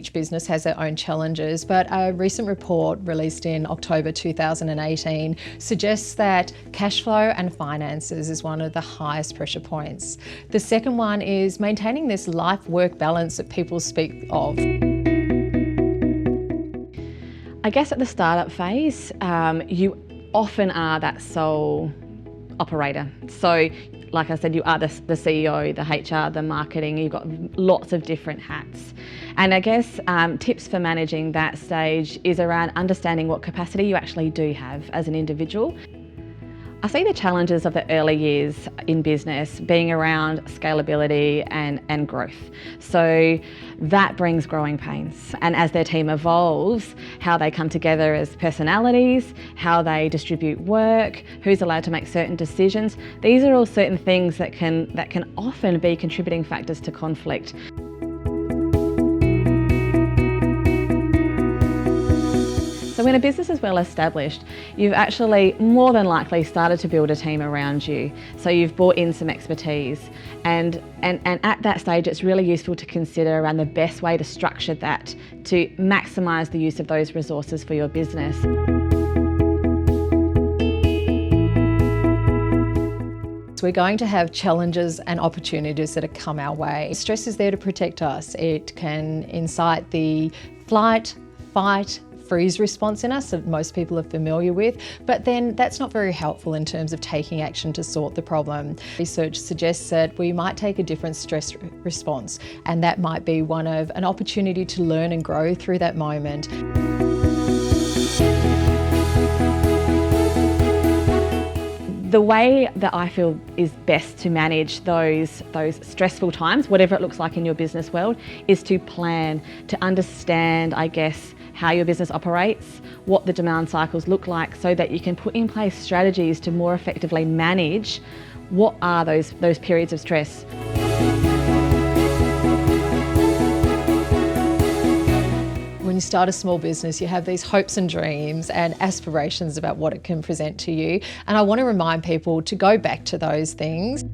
each business has their own challenges, but a recent report released in October 2018 suggests that cash flow and finances is one of the highest pressure points. The second one is maintaining this life-work balance that people speak of. I guess at the startup phase, you often are that sole operator. So, like I said, you are the CEO, the HR, the marketing, you've got lots of different hats. And I guess tips for managing that stage is around understanding what capacity you actually do have as an individual. I see the challenges of the early years in business being around scalability and growth. So that brings growing pains. And as their team evolves, how they come together as personalities, how they distribute work, who's allowed to make certain decisions, these are all certain things that can often be contributing factors to conflict. So when a business is well established, you've actually more than likely started to build a team around you. So you've brought in some expertise. And at that stage, it's really useful to consider around the best way to structure that to maximise the use of those resources for your business. We're going to have challenges and opportunities that have come our way. Stress is there to protect us. It can incite the flight, fight, freeze response in us that most people are familiar with, but then that's not very helpful in terms of taking action to sort the problem. Research suggests that we might take a different stress response, and that might be one of an opportunity to learn and grow through that moment. The way that I feel is best to manage those stressful times, whatever it looks like in your business world, is to plan, to understand, I guess, how your business operates, what the demand cycles look like, so that you can put in place strategies to more effectively manage what are those periods of stress. When you start a small business, you have these hopes and dreams and aspirations about what it can present to you. And I want to remind people to go back to those things.